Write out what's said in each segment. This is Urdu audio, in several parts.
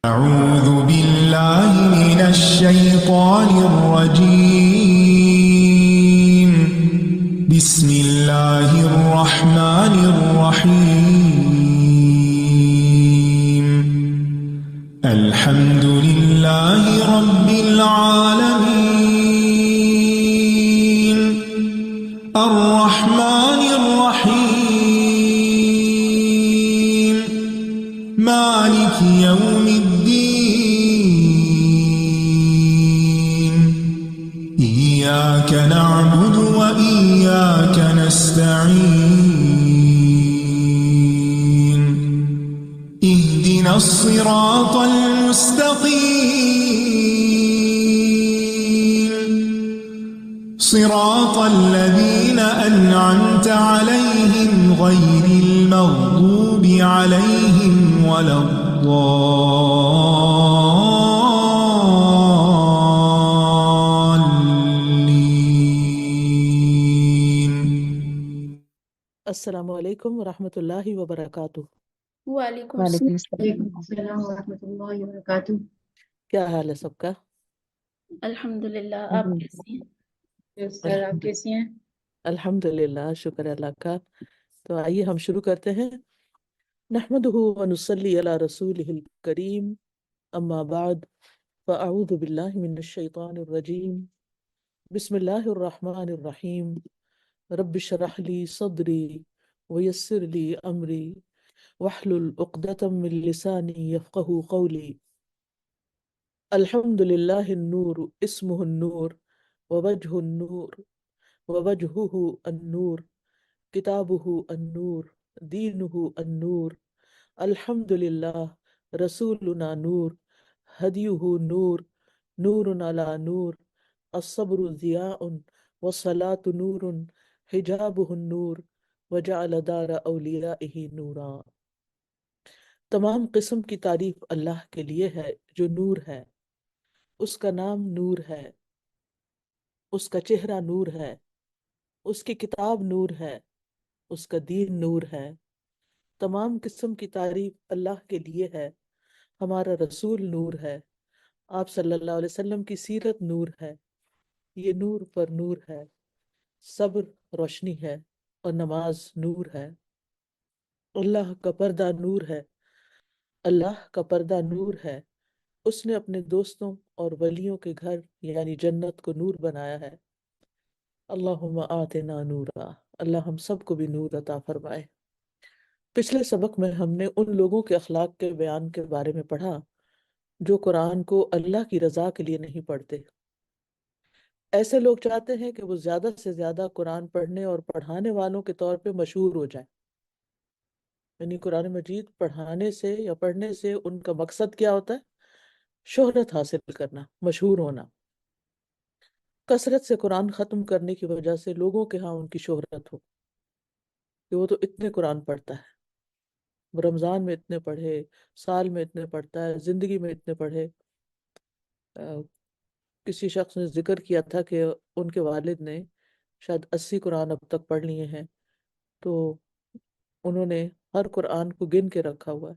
أعوذ بالله من الشيطان الرجيم. بسم الله الرحمن الرحيم. الحمد لله رب العالمين. الرحمن الرحيم. مالك يوم الدين. إياك نعبد وإياك نستعين. اهدنا الصراط المستقيم. صراط الذين أنعمت عليهم غير المغضوب عليهم ولا الضالين. السلام علیکم ورحمۃ اللہ وبرکاتہ۔ وعلیکم وعلیکم السلام۔ السلام ورحمۃ اللہ وبرکاتہ۔ کیا حال ہے سب کا؟ الحمد للہ، آپ کیسی ہیں؟ سر آپ کیسی ہیں؟ الحمد للہ، شکر اللہ کا۔ تو آئیے ہم شروع کرتے ہیں۔ نحمدہ ونصلی علی رسولہ الکریم، اما بعد فاعوذ باللہ من الشیطان الرجیم، بسم اللہ الرحمن الرحیم۔ رب اشرح لی صدری ویسر لی امری واحلل عقدۃ من لسانی یفقہوا قولی۔ الحمد للہ النور اسمہ النور ووجہ النور ووجہہ النور کتابہ النور دینہ النور۔ الحمد للہ رسولنا نور ہدیہ نور نور علی نور۔ الصبر ضیاء والصلاة نور حجابہ النور وجعل دار اولیائہ نورا۔ تمام قسم کی تعریف اللہ کے لیے ہے جو نور ہے۔ اس کا نام نور ہے، اس کا چہرہ نور ہے، اس کی کتاب نور ہے، اس کا دین نور ہے۔ تمام قسم کی تعریف اللہ کے لیے ہے۔ ہمارا رسول نور ہے، آپ صلی اللہ علیہ وسلم کی سیرت نور ہے، یہ نور پر نور ہے۔ صبر روشنی ہے اور نماز نور ہے۔ اللہ کا پردہ نور ہے، اللہ کا پردہ نور ہے۔ اس نے اپنے دوستوں اور ولیوں کے گھر یعنی جنت کو نور بنایا ہے۔ اللہم آتنا نورا، اللہ ہم سب کو بھی نور عطا فرمائے۔ پچھلے سبق میں ہم نے ان لوگوں کے اخلاق کے بیان کے بارے میں پڑھا جو قرآن کو اللہ کی رضا کے لیے نہیں پڑھتے۔ ایسے لوگ چاہتے ہیں کہ وہ زیادہ سے زیادہ قرآن پڑھنے اور پڑھانے والوں کے طور پہ مشہور ہو جائیں، یعنی قرآن مجید پڑھانے سے یا پڑھنے سے ان کا مقصد کیا ہوتا ہے؟ شہرت حاصل کرنا، مشہور ہونا۔ کثرت سے قرآن ختم کرنے کی وجہ سے لوگوں کے ہاں ان کی شہرت ہو کہ وہ تو اتنے قرآن پڑھتا ہے، وہ رمضان میں اتنے پڑھے، سال میں اتنے پڑھتا ہے، زندگی میں اتنے پڑھے۔ کسی شخص نے ذکر کیا تھا کہ ان کے والد نے شاید 80 قرآن اب تک پڑھ لیے ہیں، تو انہوں نے ہر قرآن کو گن کے رکھا ہوا ہے،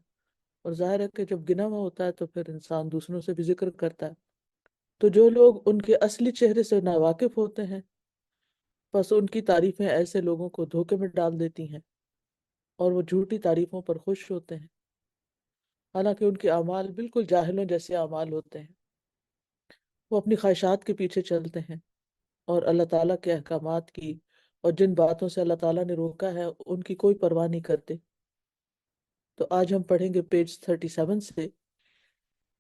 اور ظاہر ہے کہ جب گنا ہوا ہوتا ہے تو پھر انسان دوسروں سے بھی ذکر کرتا ہے۔ تو جو لوگ ان کے اصلی چہرے سے ناواقف ہوتے ہیں، بس ان کی تعریفیں ایسے لوگوں کو دھوکے میں ڈال دیتی ہیں اور وہ جھوٹی تعریفوں پر خوش ہوتے ہیں، حالانکہ ان کے اعمال بالکل جاہلوں جیسے اعمال ہوتے ہیں۔ وہ اپنی خواہشات کے پیچھے چلتے ہیں اور اللہ تعالیٰ کے احکامات کی اور جن باتوں سے اللہ تعالیٰ نے روکا ہے ان کی کوئی پرواہ نہیں کرتے۔ تو آج ہم پڑھیں گے پیج 37 سے۔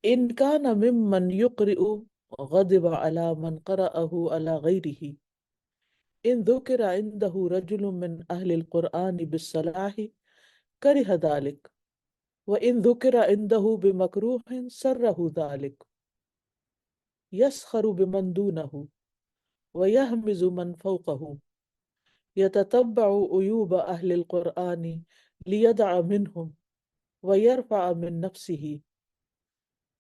ان کان ممن یقرئ غضب علی من قرأہ علی غیرہ ان ذکر عنده رجل من اہل القرآن بالصلاح کرہ ذلک وان ذکر عنده بمکروہ سرہ ذلک یسخر بمن دونہ ویہمز من فوقہ یتتبع عیوب اہل القرآن لیدع منہم ویرفع من نفسہ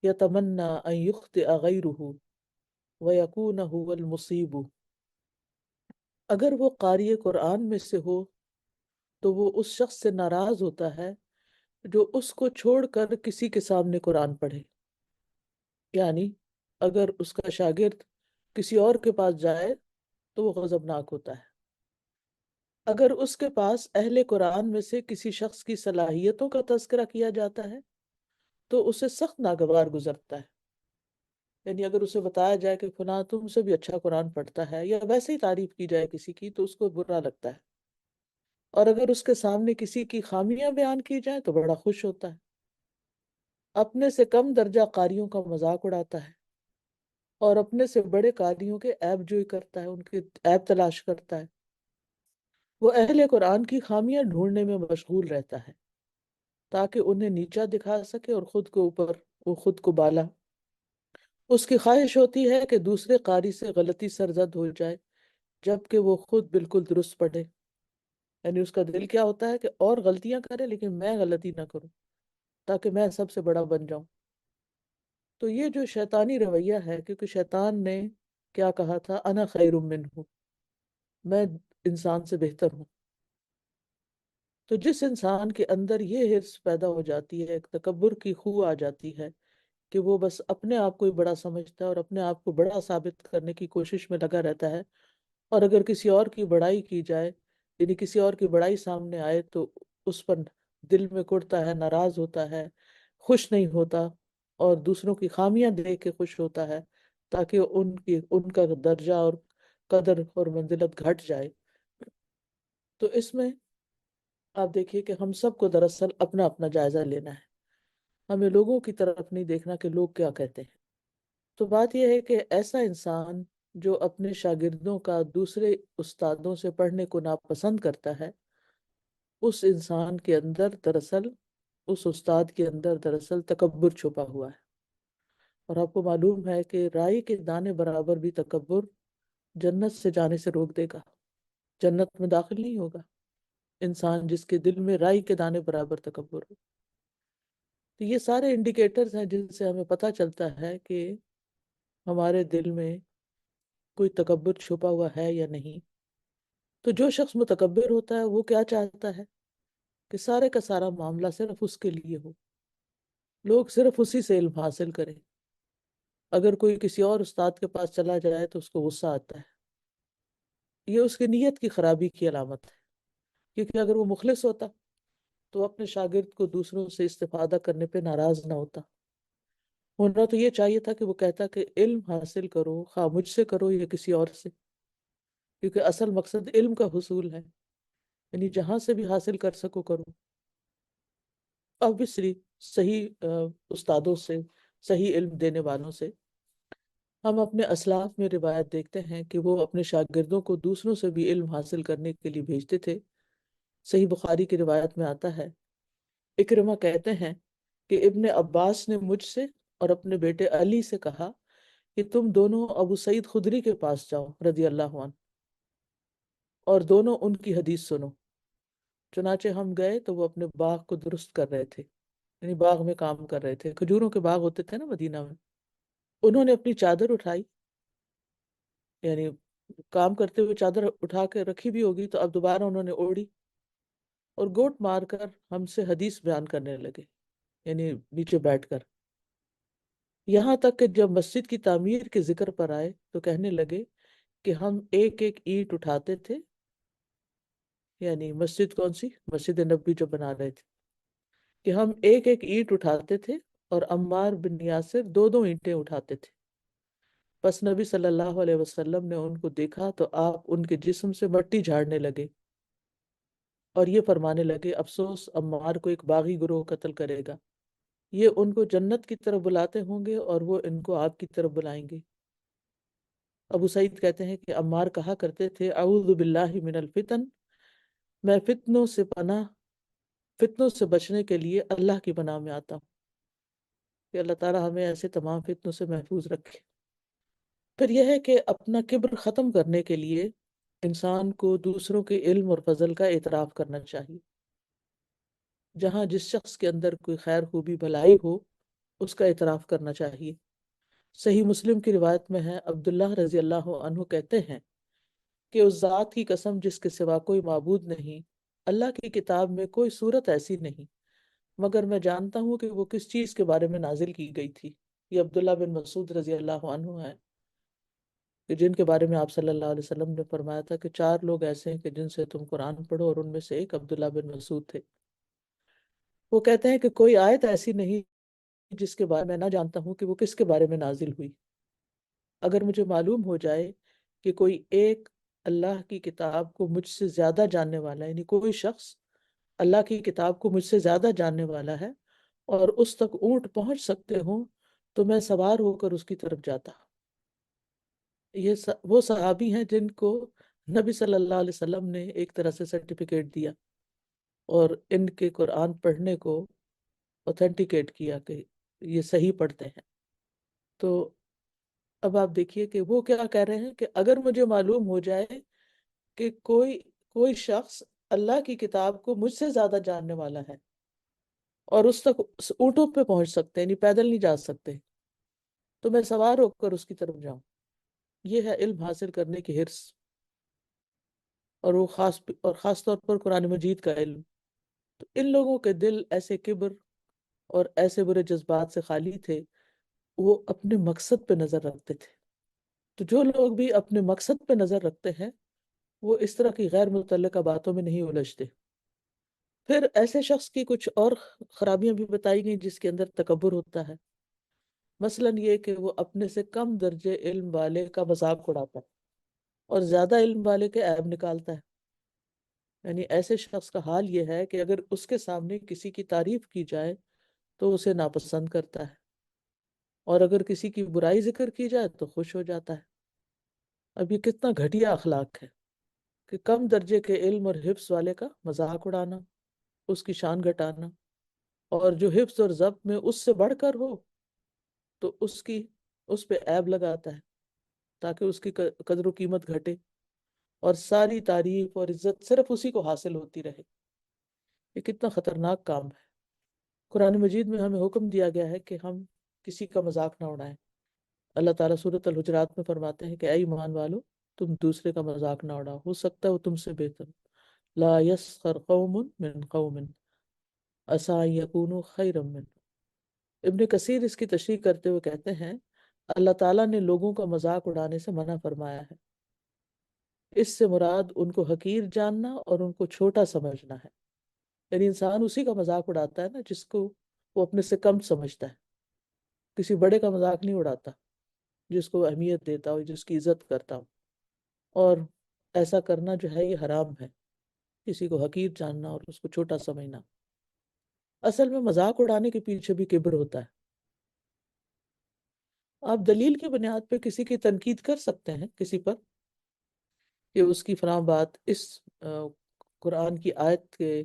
یتمنى ان یخطئ غیرہ ویکون هو المصیب۔ اگر وہ قاری قرآن میں سے ہو تو وہ اس شخص سے ناراض ہوتا ہے جو اس کو چھوڑ کر کسی کے سامنے قرآن پڑھے، یعنی اگر اس کا شاگرد کسی اور کے پاس جائے تو وہ غضبناک ہوتا ہے، اگر اس کے پاس اہل قرآن میں سے کسی شخص کی صلاحیتوں کا تذکرہ کیا جاتا ہے تو اسے سخت ناگوار گزرتا ہے، یعنی اگر اسے بتایا جائے کہ فلاں تم سے بھی اچھا قرآن پڑھتا ہے، یا ویسے ہی تعریف کی جائے کسی کی، تو اس کو برا لگتا ہے، اور اگر اس کے سامنے کسی کی خامیاں بیان کی جائیں تو بڑا خوش ہوتا ہے، اپنے سے کم درجہ قاریوں کا مذاق اڑاتا ہے، اور اپنے سے بڑے قاریوں کے عیب جوئی کرتا ہے، ان کے عیب تلاش کرتا ہے، وہ اہل قرآن کی خامیاں ڈھونڈنے میں مشغول رہتا ہے تاکہ انہیں نیچا دکھا سکے اور خود کو اوپر، وہ خود کو بالا۔ اس کی خواہش ہوتی ہے کہ دوسرے قاری سے غلطی سرزد ہو جائے جبکہ وہ خود بالکل درست پڑھے، یعنی اس کا دل کیا ہوتا ہے کہ اور غلطیاں کرے لیکن میں غلطی نہ کروں تاکہ میں سب سے بڑا بن جاؤں۔ تو یہ جو شیطانی رویہ ہے، کیونکہ شیطان نے کیا کہا تھا، انا خیر منہ، میں انسان سے بہتر ہوں، تو جس انسان کے اندر یہ حرص پیدا ہو جاتی ہے، ایک تکبر کی خو آ جاتی ہے کہ وہ بس اپنے آپ کو ہی بڑا سمجھتا ہے اور اپنے آپ کو بڑا ثابت کرنے کی کوشش میں لگا رہتا ہے، اور اگر کسی اور کی بڑائی کی جائے، یعنی کسی اور کی بڑائی سامنے آئے، تو اس پر دل میں کڑتا ہے، ناراض ہوتا ہے، خوش نہیں ہوتا، اور دوسروں کی خامیاں دیکھ کے خوش ہوتا ہے تاکہ ان کا درجہ اور قدر اور منزلت گھٹ جائے۔ تو اس میں آپ دیکھیے کہ ہم سب کو دراصل اپنا اپنا جائزہ لینا ہے، ہمیں لوگوں کی طرف نہیں دیکھنا کہ لوگ کیا کہتے ہیں۔ تو بات یہ ہے کہ ایسا انسان جو اپنے شاگردوں کا دوسرے استادوں سے پڑھنے کو ناپسند کرتا ہے، اس انسان کے اندر دراصل، اس استاد کے اندر دراصل تکبر چھپا ہوا ہے، اور آپ کو معلوم ہے کہ رائی کے دانے برابر بھی تکبر جنت سے جانے سے روک دے گا، جنت میں داخل نہیں ہوگا انسان جس کے دل میں رائی کے دانے برابر تکبر ہو۔ تو یہ سارے انڈیکیٹرز ہیں جن سے ہمیں پتہ چلتا ہے کہ ہمارے دل میں کوئی تکبر چھپا ہوا ہے یا نہیں۔ تو جو شخص متکبر ہوتا ہے وہ کیا چاہتا ہے کہ سارے کا سارا معاملہ صرف اس کے لیے ہو، لوگ صرف اسی سے علم حاصل کریں، اگر کوئی کسی اور استاد کے پاس چلا جائے تو اس کو غصہ آتا ہے، یہ اس کی نیت کی خرابی کی علامت ہے، کیونکہ اگر وہ مخلص ہوتا تو اپنے شاگرد کو دوسروں سے استفادہ کرنے پہ ناراض نہ ہوتا، ہونا تو یہ چاہیے تھا کہ وہ کہتا کہ علم حاصل کرو، خواہ مجھ سے کرو یا کسی اور سے، کیونکہ اصل مقصد علم کا حصول ہے، یعنی جہاں سے بھی حاصل کر سکو کرو۔ obviously صحیح استادوں سے، صحیح علم دینے والوں سے، ہم اپنے اسلاف میں روایت دیکھتے ہیں کہ وہ اپنے شاگردوں کو دوسروں سے بھی علم حاصل کرنے کے لیے بھیجتے تھے۔ صحیح بخاری کی روایت میں آتا ہے، اکرمہ کہتے ہیں کہ ابن عباس نے مجھ سے اور اپنے بیٹے علی سے کہا کہ تم دونوں ابو سعید خدری کے پاس جاؤ رضی اللہ عنہ، اور دونوں ان کی حدیث سنو۔ چنانچہ ہم گئے تو وہ اپنے باغ کو درست کر رہے تھے، یعنی باغ میں کام کر رہے تھے، کھجوروں کے باغ ہوتے تھے نا مدینہ میں۔ انہوں نے اپنی چادر اٹھائی، یعنی کام کرتے ہوئے چادر اٹھا کے رکھی بھی ہوگی تو اب دوبارہ انہوں نے اوڑھی، اور گوٹ مار کر ہم سے حدیث بیان کرنے لگے، یعنی نیچے بیٹھ کر، یہاں تک کہ جب مسجد کی تعمیر کے ذکر پر آئے تو کہنے لگے کہ ہم ایک ایک اینٹ اٹھاتے تھے، یعنی مسجد کون سی، مسجد نبوی جو بنا رہے تھے، کہ ہم ایک ایک اینٹ اٹھاتے تھے اور عمار بن یاسر دو دو اینٹیں اٹھاتے تھے۔ بس نبی صلی اللہ علیہ وسلم نے ان کو دیکھا تو آپ ان کے جسم سے مٹی جھاڑنے لگے اور یہ فرمانے لگے، افسوس عمار کو ایک باغی گروہ قتل کرے گا، یہ ان کو جنت کی طرف بلاتے ہوں گے اور وہ ان کو آپ کی طرف بلائیں گے۔ ابو سعید کہتے ہیں کہ عمار کہا کرتے تھے، اعوذ باللہ من الفتن، میں فتنوں سے بچنے کے لیے اللہ کی پناہ میں آتا ہوں، کہ اللہ تعالیٰ ہمیں ایسے تمام فتنوں سے محفوظ رکھے۔ پھر یہ ہے کہ اپنا کبر ختم کرنے کے لیے انسان کو دوسروں کے علم اور فضل کا اعتراف کرنا چاہیے، جہاں جس شخص کے اندر کوئی خیر خوبی بھلائی ہو اس کا اعتراف کرنا چاہیے۔ صحیح مسلم کی روایت میں ہے، عبداللہ رضی اللہ عنہ کہتے ہیں کہ اس ذات کی قسم جس کے سوا کوئی معبود نہیں، اللہ کی کتاب میں کوئی صورت ایسی نہیں مگر میں جانتا ہوں کہ وہ کس چیز کے بارے میں نازل کی گئی تھی۔ یہ عبداللہ بن مسعود رضی اللہ عنہ ہے کہ جن کے بارے میں آپ صلی اللہ علیہ وسلم نے فرمایا تھا کہ 4 لوگ ایسے ہیں کہ جن سے تم قرآن پڑھو، اور ان میں سے ایک عبداللہ بن مسعود تھے۔ وہ کہتے ہیں کہ کوئی آیت ایسی نہیں جس کے بارے میں نہ جانتا ہوں کہ وہ کس کے بارے میں نازل ہوئی۔ اگر مجھے معلوم ہو جائے کہ کوئی ایک اللہ کی کتاب کو مجھ سے زیادہ جاننے والا ہے، یعنی کوئی شخص اللہ کی کتاب کو مجھ سے زیادہ جاننے والا ہے اور اس تک اونٹ پہنچ سکتے ہوں، تو میں سوار ہو کر اس کی طرف جاتا۔ وہ صحابی ہیں جن کو نبی صلی اللہ علیہ وسلم نے ایک طرح سے سرٹیفکیٹ دیا اور ان کے قرآن پڑھنے کو اوتھینٹیکیٹ کیا کہ یہ صحیح پڑھتے ہیں۔ تو اب آپ دیکھیے کہ وہ کیا کہہ رہے ہیں کہ اگر مجھے معلوم ہو جائے کہ کوئی شخص اللہ کی کتاب کو مجھ سے زیادہ جاننے والا ہے اور اس تک اونٹوں پہ پہنچ سکتے ہیں، یعنی پیدل نہیں جا سکتے، تو میں سوار ہو کر اس کی طرف جاؤں۔ یہ ہے علم حاصل کرنے کی حرص، اور وہ خاص طور پر قرآن مجید کا علم۔ تو ان لوگوں کے دل ایسے کبر اور ایسے برے جذبات سے خالی تھے، وہ اپنے مقصد پہ نظر رکھتے تھے۔ تو جو لوگ بھی اپنے مقصد پہ نظر رکھتے ہیں وہ اس طرح کی غیر متعلقہ باتوں میں نہیں الجھتے۔ پھر ایسے شخص کی کچھ اور خرابیاں بھی بتائی گئیں جس کے اندر تکبر ہوتا ہے، مثلاً یہ کہ وہ اپنے سے کم درجے علم والے کا مذاق اڑاتا ہے اور زیادہ علم والے کے عیب نکالتا ہے۔ یعنی ایسے شخص کا حال یہ ہے کہ اگر اس کے سامنے کسی کی تعریف کی جائے تو اسے ناپسند کرتا ہے، اور اگر کسی کی برائی ذکر کی جائے تو خوش ہو جاتا ہے۔ اب یہ کتنا گھٹیا اخلاق ہے کہ کم درجے کے علم اور حفظ والے کا مذاق اڑانا، اس کی شان گھٹانا، اور جو حفظ اور ضبط میں اس سے بڑھ کر ہو تو اس پہ عیب لگاتا ہے تاکہ اس کی قدر و قیمت گھٹے اور ساری تعریف اور عزت صرف اسی کو حاصل ہوتی رہے۔ یہ کتنا خطرناک کام ہے۔ قرآن مجید میں ہمیں حکم دیا گیا ہے کہ ہم کسی کا مذاق نہ اڑائیں۔ اللہ تعالیٰ سورۃ الحجرات میں فرماتے ہیں کہ اے ایمان والو، تم دوسرے کا مذاق نہ اڑاؤ، ہو سکتا ہے وہ تم سے بہتر ہو۔ لا یسخر قوم من قوم عسى ان یکونوا خیرا منهم۔ ابن کثیر اس کی تشریح کرتے ہوئے کہتے ہیں اللہ تعالیٰ نے لوگوں کا مذاق اڑانے سے منع فرمایا ہے۔ اس سے مراد ان کو حقیر جاننا اور ان کو چھوٹا سمجھنا ہے۔ یعنی انسان اسی کا مذاق اڑاتا ہے نا جس کو وہ اپنے سے کم سمجھتا ہے، کسی بڑے کا مذاق نہیں اڑاتا جس کو اہمیت دیتا ہو، جس کی عزت کرتا ہو۔ اور ایسا کرنا جو ہے یہ حرام ہے، کسی کو حقیر جاننا اور اس کو چھوٹا سمجھنا۔ اصل میں مذاق اڑانے کے پیچھے بھی کبر ہوتا ہے۔ آپ دلیل کی بنیاد پہ کسی کی تنقید کر سکتے ہیں کسی پر کہ اس کی فلاں بات اس قرآن کی آیت کے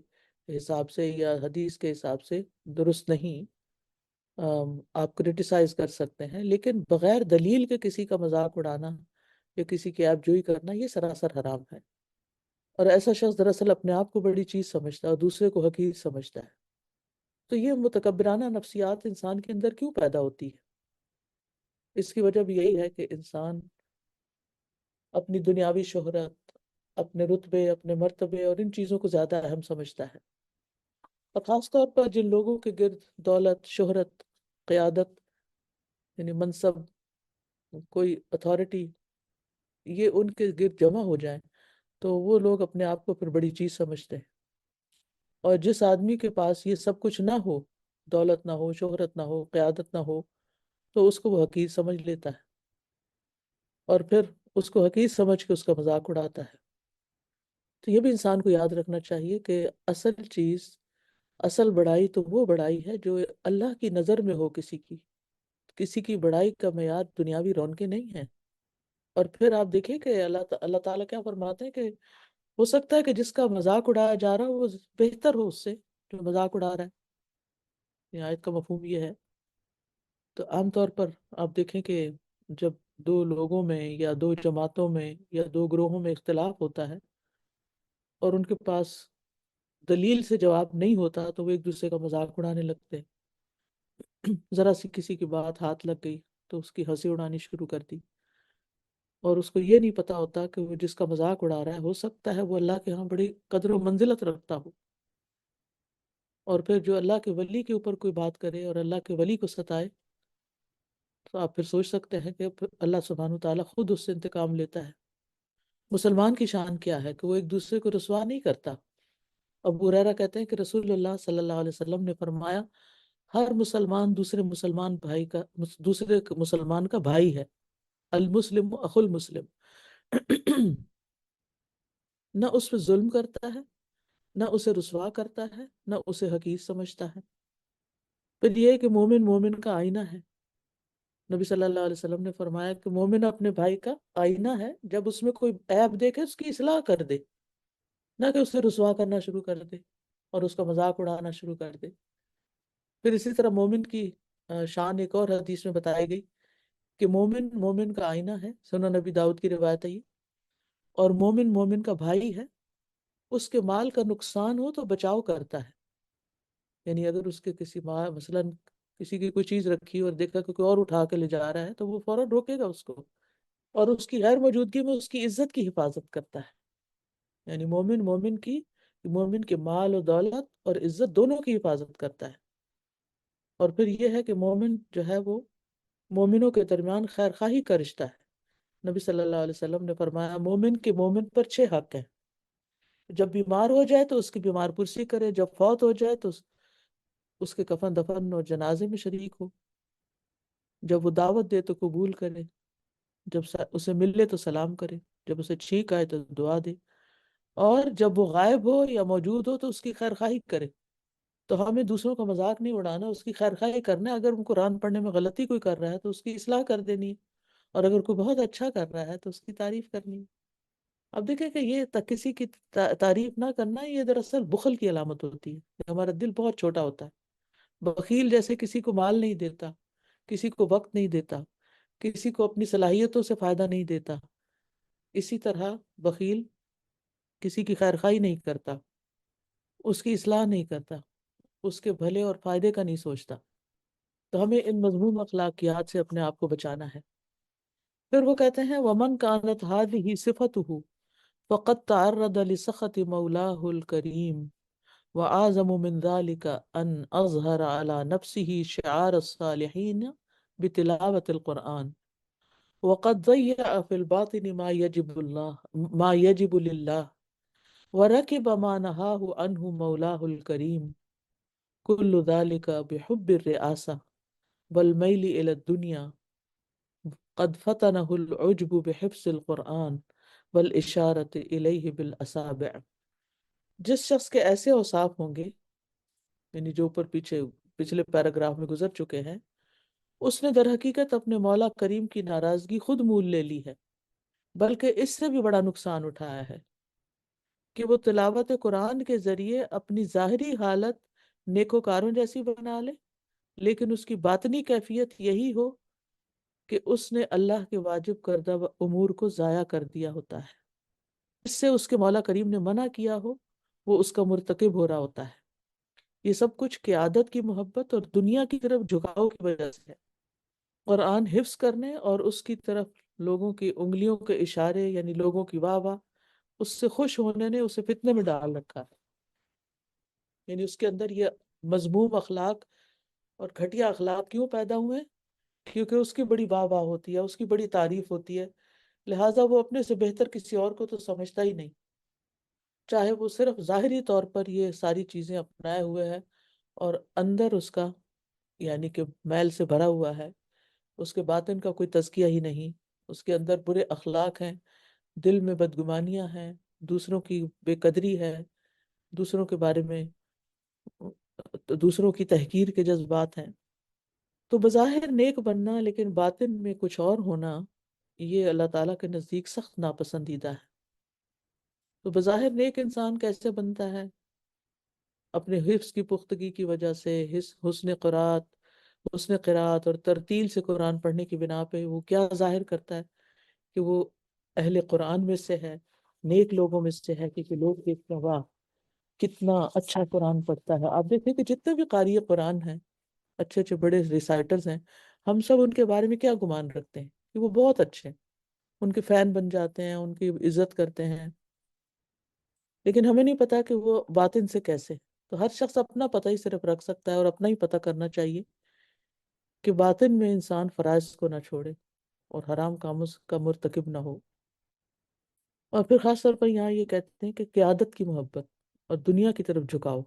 حساب سے یا حدیث کے حساب سے درست نہیں، آپ کرٹیسائز کر سکتے ہیں، لیکن بغیر دلیل کے کسی کا مذاق اڑانا یا کسی کی عیب جوئی کرنا یہ سراسر حرام ہے۔ اور ایسا شخص دراصل اپنے آپ کو بڑی چیز سمجھتا ہے اور دوسرے کو حقیر سمجھتا ہے۔ تو یہ متکبرانہ نفسیات انسان کے اندر کیوں پیدا ہوتی ہے؟ اس کی وجہ بھی یہی ہے کہ انسان اپنی دنیاوی شہرت، اپنے رتبے، اپنے مرتبے اور ان چیزوں کو زیادہ اہم سمجھتا ہے، اور خاص طور پر جن لوگوں کے گرد دولت، شہرت، قیادت یعنی منصب، کوئی اتھارٹی، یہ ان کے گرد جمع ہو جائیں تو وہ لوگ اپنے آپ کو پھر بڑی چیز سمجھتے ہیں۔ اور جس آدمی کے پاس یہ سب کچھ نہ ہو، دولت نہ ہو، شہرت نہ ہو، قیادت نہ ہو، تو اس کو وہ حقیر سمجھ لیتا ہے اور پھر اس کو حقیر سمجھ کے اس کا مذاق اڑاتا ہے۔ تو یہ بھی انسان کو یاد رکھنا چاہیے کہ اصل چیز، اصل بڑائی تو وہ بڑائی ہے جو اللہ کی نظر میں ہو۔ کسی کی بڑائی کا معیار دنیاوی رونقیں نہیں ہے۔ اور پھر آپ دیکھیں کہ اللہ تعالیٰ کیا فرماتے ہیں کہ ہو سکتا ہے کہ جس کا مذاق اڑایا جا رہا ہو وہ بہتر ہو اس سے جو مذاق اڑا رہا ہے۔ یہ آیت کا مفہوم یہ ہے۔ تو عام طور پر آپ دیکھیں کہ جب دو لوگوں میں یا دو جماعتوں میں یا دو گروہوں میں اختلاف ہوتا ہے اور ان کے پاس دلیل سے جواب نہیں ہوتا تو وہ ایک دوسرے کا مذاق اڑانے لگتے ہیں۔ ذرا سی کسی کی بات ہاتھ لگ گئی تو اس کی ہنسی اڑانی شروع کر دی، اور اس کو یہ نہیں پتا ہوتا کہ وہ جس کا مذاق اڑا رہا ہے ہو سکتا ہے وہ اللہ کے ہاں بڑی قدر و منزلت رکھتا ہو۔ اور پھر جو اللہ کے ولی کے اوپر کوئی بات کرے اور اللہ کے ولی کو ستائے تو آپ پھر سوچ سکتے ہیں کہ پھر اللہ سبحانہ وتعالیٰ خود اس سے انتقام لیتا ہے۔ مسلمان کی شان کیا ہے کہ وہ ایک دوسرے کو رسوا نہیں کرتا۔ ابو ہریرہ کہتے ہیں کہ رسول اللہ صلی اللہ علیہ وسلم نے فرمایا ہر مسلمان دوسرے مسلمان کا بھائی ہے، المسلم اخو المسلم۔ نہ اس پہ ظلم کرتا ہے، نہ اسے رسوا کرتا ہے، نہ اسے حقیر سمجھتا ہے۔ پھر یہ ہے کہ مومن مومن کا آئینہ ہے۔ نبی صلی اللہ علیہ وسلم نے فرمایا کہ مومن اپنے بھائی کا آئینہ ہے، جب اس میں کوئی عیب دیکھے اس کی اصلاح کر دے، نہ کہ اسے رسوا کرنا شروع کر دے اور اس کا مذاق اڑانا شروع کر دے۔ پھر اسی طرح مومن کی شان ایک اور حدیث میں بتائی گئی کہ مومن مومن کا آئینہ ہے، سنن نبی داؤد کی روایت ہے یہ، اور مومن مومن کا بھائی ہے، اس کے مال کا نقصان ہو تو بچاؤ کرتا ہے۔ یعنی اگر اس کے کسی مال مثلاً کسی کی کوئی چیز رکھی اور دیکھا کہ کوئی اور اٹھا کے لے جا رہا ہے تو وہ فوراً روکے گا اس کو، اور اس کی غیر موجودگی میں اس کی عزت کی حفاظت کرتا ہے۔ یعنی مومن کے مال و دولت اور عزت دونوں کی حفاظت کرتا ہے۔ اور پھر یہ ہے کہ مومن جو ہے وہ مومنوں کے درمیان خیر خواہی کا رشتہ ہے۔ نبی صلی اللہ علیہ وسلم نے فرمایا مومن کے مومن پر 6 حق ہیں۔ جب بیمار ہو جائے تو اس کی بیمار پرسی کرے، جب فوت ہو جائے تو اس کے کفن دفن اور جنازے میں شریک ہو، جب وہ دعوت دے تو قبول کرے، جب اسے ملے تو سلام کرے، جب اسے چھینک آئے تو دعا دے، اور جب وہ غائب ہو یا موجود ہو تو اس کی خیر خواہی کرے۔ تو ہمیں دوسروں کا مذاق نہیں اڑانا، اس کی خیر خواہی کرنا ہے۔ اگر وہ قرآن پڑھنے میں غلطی کوئی کر رہا ہے تو اس کی اصلاح کر دینی ہے، اور اگر کوئی بہت اچھا کر رہا ہے تو اس کی تعریف کرنی ہے۔ اب دیکھیں کہ یہ کسی کی تعریف نہ کرنا یہ دراصل بخل کی علامت ہوتی ہے، کہ ہمارا دل بہت چھوٹا ہوتا ہے۔ بخیل جیسے کسی کو مال نہیں دیتا، کسی کو وقت نہیں دیتا، کسی کو اپنی صلاحیتوں سے فائدہ نہیں دیتا، اسی طرح بخیل کسی کی خیر خواہی نہیں کرتا، اس کی اصلاح نہیں کرتا، اس کے بھلے اور فائدے کا نہیں سوچتا۔ تو ہمیں ان مذموم اخلاقیات سے اپنے آپ کو بچانا ہے۔ پھر وہ کہتے ہیں وَمَنْ كَانَتْ هَذِهِ صِفَتُهُ فَقَدْ تَعَرَّضَ لِسَخَطِ مَوْلَاهُ الْكَرِيمِ وَأَعْظَمُ مِنْ ذَلِكَ أَنْ أَظْهَرَ عَلَى نَفْسِهِ شِعَارَ الصَّالِحِينَ بِتِلَاوَةِ الْقُرْآنِ وَقَدْ ضَيَّعَ فِي الْبَاطِنِ مَا يَجِبُ لِلَّهِ وَرَكِبَ مَا نَهَاهُ عَنْهُ مَوْلَاهُ الْكَرِيمِ كُلُّ ذَلِكَ بِحُبِّ الرِّئَاسَةِ وَالْمَيْلِ إِلَى الدُّنْيَا قد فتنه العجب بحفظ القرآن والاشارت الیہ بالاصابع۔ جس شخص کے ایسے اوصاف ہوں گے، یعنی جو اوپر پچھلے پیراگراف میں گزر چکے ہیں، اس نے در حقیقت اپنے مولا کریم کی ناراضگی خود مول لے لی ہے، بلکہ اس سے بھی بڑا نقصان اٹھایا ہے کہ وہ تلاوت قرآن کے ذریعے اپنی ظاہری حالت نیکوکاروں جیسی بنا لے، لیکن اس کی باطنی کیفیت یہی ہو کہ اس نے اللہ کے واجب کردہ امور کو ضائع کر دیا ہوتا ہے، اس سے اس کے مولا کریم نے منع کیا ہو وہ اس کا مرتکب ہو رہا ہوتا ہے۔ یہ سب کچھ قیادت کی محبت اور دنیا کی طرف جھکاؤ کی وجہ سے ہے۔ قرآن حفظ کرنے اور اس کی طرف لوگوں کی انگلیوں کے اشارے یعنی لوگوں کی واہ واہ اس سے خوش ہونے نے اسے فتنے میں ڈال رکھا ہے۔ یعنی اس کے اندر یہ مذموم اخلاق اور گھٹیا اخلاق کیوں پیدا ہوئے؟ کیونکہ اس کی بڑی واہ واہ ہوتی ہے، اس کی بڑی تعریف ہوتی ہے، لہٰذا وہ اپنے سے بہتر کسی اور کو تو سمجھتا ہی نہیں، چاہے وہ صرف ظاہری طور پر یہ ساری چیزیں اپنائے ہوئے ہے اور اندر اس کا یعنی کہ میل سے بھرا ہوا ہے، اس کے باطن کا کوئی تزکیہ ہی نہیں، اس کے اندر برے اخلاق ہیں، دل میں بدگمانیاں ہیں، دوسروں کی بے قدری ہے، دوسروں کے بارے میں دوسروں کی تحقیر کے جذبات ہیں، تو بظاہر نیک بننا لیکن باطن میں کچھ اور ہونا یہ اللہ تعالیٰ کے نزدیک سخت ناپسندیدہ ہے۔ تو بظاہر نیک انسان کیسے بنتا ہے؟ اپنے حفظ کی پختگی کی وجہ سے، حسن قرات اور ترتیل سے قرآن پڑھنے کی بنا پہ وہ کیا ظاہر کرتا ہے کہ وہ اہل قرآن میں سے ہے، نیک لوگوں میں سے ہے، کیونکہ لوگ دیکھتے ہیں واہ کتنا اچھا قرآن پڑھتا ہے۔ آپ دیکھیں کہ جتنے بھی قاری قرآن ہیں، اچھے اچھے بڑے ریسائٹرز ہیں، ہم سب ان کے بارے میں کیا گمان رکھتے ہیں کہ وہ بہت اچھے ہیں، ان کے فین بن جاتے ہیں، ان کی عزت کرتے ہیں، لیکن ہمیں نہیں پتا کہ وہ باطن سے کیسے۔ تو ہر شخص اپنا پتہ ہی صرف رکھ سکتا ہے، اور اپنا ہی پتہ کرنا چاہیے کہ باطن میں انسان فرائض کو نہ چھوڑے اور حرام کاموں کا مرتکب نہ ہو۔ اور پھر خاص طور پر یہاں یہ کہتے ہیں کہ قیادت کی محبت اور دنیا کی طرف جھکاؤ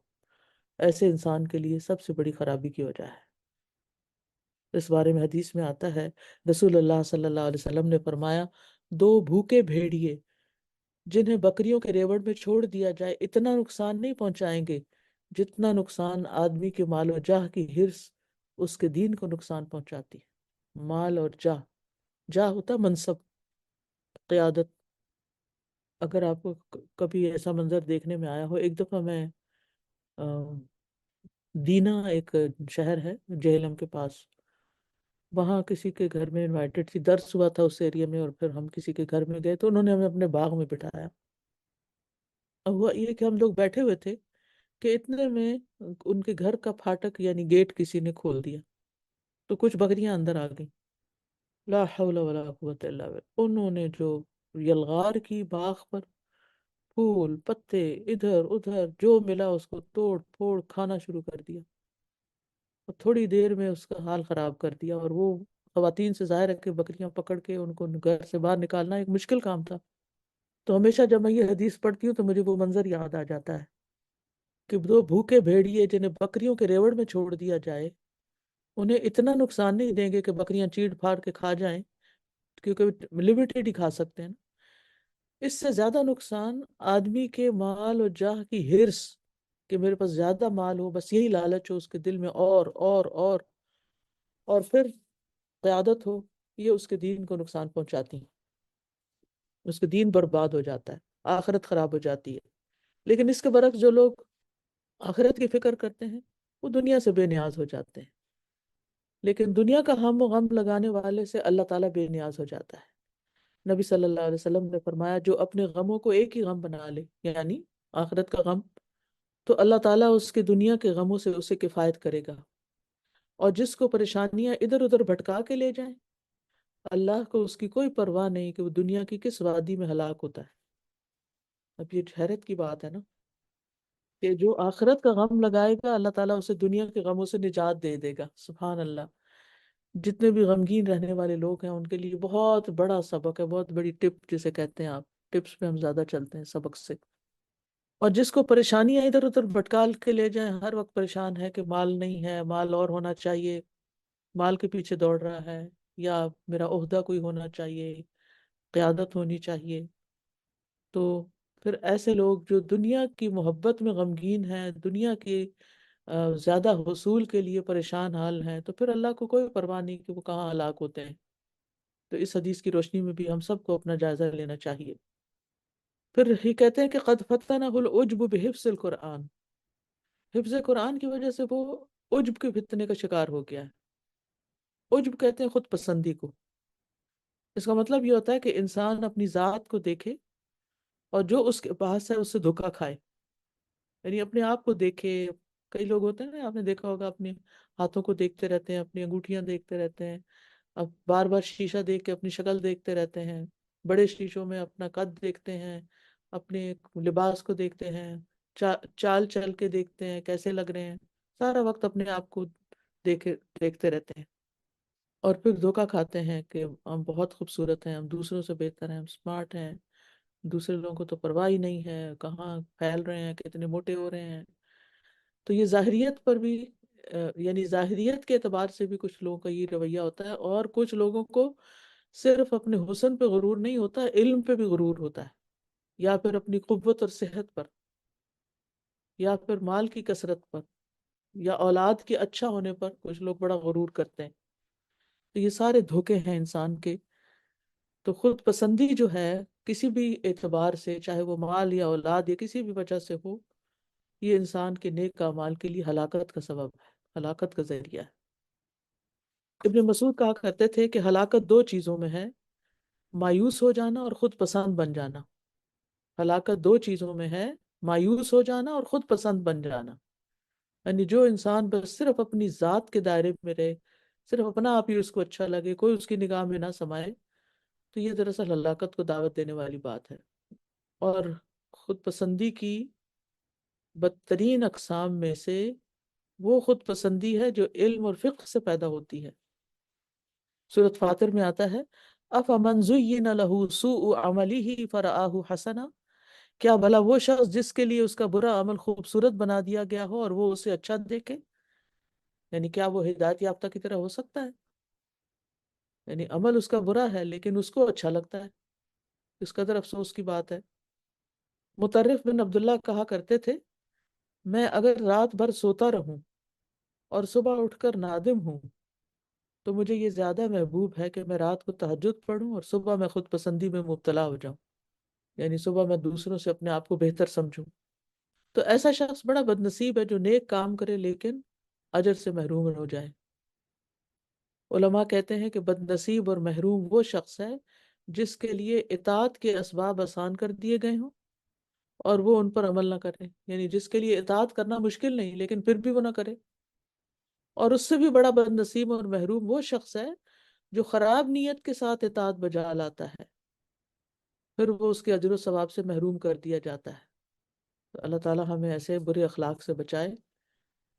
ایسے انسان کے لیے سب سے بڑی خرابی کی وجہ ہے۔ اس بارے میں حدیث میں آتا ہے، رسول اللہ صلی اللہ علیہ وسلم نے فرمایا، دو بھوکے بھیڑیے جنہیں بکریوں کے ریوڑ میں چھوڑ دیا جائے اتنا نقصان نہیں پہنچائیں گے جتنا نقصان آدمی کے مال و جاہ کی ہرس اس کے دین کو نقصان پہنچاتی ہے۔ مال اور جاہ، جاہ ہوتا ہے منصب، قیادت۔ اگر آپ کو کبھی ایسا منظر دیکھنے میں آیا ہو، ایک دفعہ میں دینا ایک شہر ہے جہلم کے پاس، وہاں کسی کے گھر میں انوائٹڈ تھی، درس ہوا تھا اس ایریا میں، اور پھر ہم کسی کے گھر میں گئے تو انہوں نے ہمیں اپنے باغ میں بٹھایا۔ اب ہوا یہ کہ ہم لوگ بیٹھے ہوئے تھے کہ اتنے میں ان کے گھر کا پھاٹک یعنی گیٹ کسی نے کھول دیا، تو کچھ بکریاں اندر آ گئیں۔ لا حول ولا قوت الا باللہ، انہوں نے جو یلغار کی باغ پر، پھول پتے ادھر ادھر جو ملا اس کو توڑ پھوڑ کھانا شروع کر دیا، اور تھوڑی دیر میں اس کا حال خراب کر دیا۔ اور وہ خواتین سے ظاہر ہے کہ بکریاں پکڑ کے ان کو گھر سے باہر نکالنا ایک مشکل کام تھا۔ تو ہمیشہ جب میں یہ حدیث پڑھتی ہوں تو مجھے وہ منظر یاد آ جاتا ہے کہ دو بھوکے بھیڑیے جنہیں بکریوں کے ریوڑ میں چھوڑ دیا جائے انہیں اتنا نقصان نہیں دیں گے کہ بکریاں چیڑ پھاڑ کے کھا جائیں، کیونکہ لمیٹڈ ہی کھا سکتے ہیں نا۔ اس سے زیادہ نقصان آدمی کے مال اور جاہ کی ہرس، کہ میرے پاس زیادہ مال ہو، بس یہی لالچ ہو اس کے دل میں، اور پھر قیادت ہو، یہ اس کے دین کو نقصان پہنچاتی ہیں، اس کے دین برباد ہو جاتا ہے، آخرت خراب ہو جاتی ہے۔ لیکن اس کے برعکس جو لوگ آخرت کی فکر کرتے ہیں وہ دنیا سے بے نیاز ہو جاتے ہیں، لیکن دنیا کا ہم و غم لگانے والے سے اللہ تعالیٰ بے نیاز ہو جاتا ہے۔ نبی صلی اللہ علیہ وسلم نے فرمایا، جو اپنے غموں کو ایک ہی غم بنا لے، یعنی آخرت کا غم، تو اللہ تعالیٰ اس کے دنیا کے غموں سے اسے کفایت کرے گا، اور جس کو پریشانیاں ادھر ادھر بھٹکا کے لے جائیں، اللہ کو اس کی کوئی پرواہ نہیں کہ وہ دنیا کی کس وادی میں ہلاک ہوتا ہے۔ اب یہ حیرت کی بات ہے نا، کہ جو آخرت کا غم لگائے گا اللہ تعالیٰ اسے دنیا کے غموں سے نجات دے دے گا۔ سبحان اللہ۔ جتنے بھی غمگین رہنے والے لوگ ہیں ان کے لیے بہت بڑا سبق ہے، بہت بڑی ٹپ جسے کہتے ہیں آپ، ٹپس پہ ہم زیادہ چلتے ہیں سبق سے۔ اور جس کو پریشانیاں ادھر ادھر بھٹکال کے لے جائیں، ہر وقت پریشان ہے کہ مال نہیں ہے، مال اور ہونا چاہیے، مال کے پیچھے دوڑ رہا ہے، یا میرا عہدہ کوئی ہونا چاہیے، قیادت ہونی چاہیے، تو پھر ایسے لوگ جو دنیا کی محبت میں غمگین ہیں، دنیا کی زیادہ حصول کے لیے پریشان حال ہیں، تو پھر اللہ کو کوئی پرواہ نہیں کہ وہ کہاں ہلاک ہوتے ہیں۔ تو اس حدیث کی روشنی میں بھی ہم سب کو اپنا جائزہ لینا چاہیے۔ پھر یہ کہتے ہیں کہ قد فتنہ العجب بحفظ القرآن، حفظ قرآن کی وجہ سے وہ عجب کے فتنے کا شکار ہو گیا ہے۔ عجب کہتے ہیں خود پسندی کو۔ اس کا مطلب یہ ہوتا ہے کہ انسان اپنی ذات کو دیکھے اور جو اس کے پاس ہے اس سے دھوکا کھائے، یعنی اپنے آپ کو دیکھے۔ کئی لوگ ہوتے ہیں نا، آپ نے دیکھا ہوگا، اپنے ہاتھوں کو دیکھتے رہتے ہیں، اپنی انگوٹھیاں دیکھتے رہتے ہیں، اب بار بار شیشہ دیکھ کے اپنی شکل دیکھتے رہتے ہیں، بڑے شیشوں میں اپنا قد دیکھتے ہیں، اپنے لباس کو دیکھتے ہیں، چال چل کے دیکھتے ہیں کیسے لگ رہے ہیں، سارا وقت اپنے آپ کو دیکھتے رہتے ہیں، اور پھر دھوکا کھاتے ہیں کہ ہم بہت خوبصورت ہیں، ہم دوسروں سے بہتر ہیں، ہم اسمارٹ ہیں، دوسرے لوگوں کو تو پرواہ ہی نہیں ہے، کہاں پھیل رہے ہیں، کتنے موٹے ہو رہے ہیں۔ تو یہ ظاہریت پر بھی یعنی ظاہریت کے اعتبار سے بھی کچھ لوگوں کا یہ رویہ ہوتا ہے، اور کچھ لوگوں کو صرف اپنے حسن پہ غرور نہیں ہوتا، علم پہ بھی غرور ہوتا ہے، یا پھر اپنی قوت اور صحت پر، یا پھر مال کی کثرت پر، یا اولاد کے اچھا ہونے پر کچھ لوگ بڑا غرور کرتے ہیں۔ تو یہ سارے دھوکے ہیں انسان کے۔ تو خود پسندی جو ہے کسی بھی اعتبار سے، چاہے وہ مال یا اولاد یا کسی بھی وجہ سے ہو، یہ انسان کے نیک اعمال کے لیے ہلاکت کا سبب ہے، ہلاکت کا ذریعہ ہے۔ ابن مسعود کہا کرتے تھے کہ ہلاکت دو چیزوں میں ہے، مایوس ہو جانا اور خود پسند بن جانا۔ ہلاکت دو چیزوں میں ہے، مایوس ہو جانا اور خود پسند بن جانا۔ یعنی جو انسان بس صرف اپنی ذات کے دائرے میں رہے، صرف اپنا آپ ہی اس کو اچھا لگے، کوئی اس کی نگاہ میں نہ سمائے، تو یہ دراصل ہلاکت کو دعوت دینے والی بات ہے۔ اور خود پسندی کی بدترین اقسام میں سے وہ خود پسندی ہے جو علم اور فقہ سے پیدا ہوتی ہے۔ سورۃ فاطر میں آتا ہے افمن زین لہ سوء عملہ فرآہ حسنا، کیا بھلا وہ شخص جس کے لیے اس کا برا عمل خوبصورت بنا دیا گیا ہو اور وہ اسے اچھا دیکھے، یعنی کیا وہ ہدایت یافتہ کی طرح ہو سکتا ہے؟ یعنی عمل اس کا برا ہے لیکن اس کو اچھا لگتا ہے، اس قدر افسوس کی بات ہے۔ مطرف بن عبداللہ کہا کرتے تھے میں اگر رات بھر سوتا رہوں اور صبح اٹھ کر نادم ہوں تو مجھے یہ زیادہ محبوب ہے کہ میں رات کو تہجد پڑھوں اور صبح میں خود پسندی میں مبتلا ہو جاؤں، یعنی صبح میں دوسروں سے اپنے آپ کو بہتر سمجھوں۔ تو ایسا شخص بڑا بد نصیب ہے جو نیک کام کرے لیکن اجر سے محروم ہو جائے۔ علماء کہتے ہیں کہ بد نصیب اور محروم وہ شخص ہے جس کے لیے اطاعت کے اسباب آسان کر دیے گئے ہوں اور وہ ان پر عمل نہ کرے، یعنی جس کے لیے اطاعت کرنا مشکل نہیں لیکن پھر بھی وہ نہ کرے۔ اور اس سے بھی بڑا بد نصیب اور محروم وہ شخص ہے جو خراب نیت کے ساتھ اطاعت بجا لاتا ہے، پھر وہ اس کے اجر و ثواب سے محروم کر دیا جاتا ہے۔ تو اللہ تعالیٰ ہمیں ایسے برے اخلاق سے بچائے۔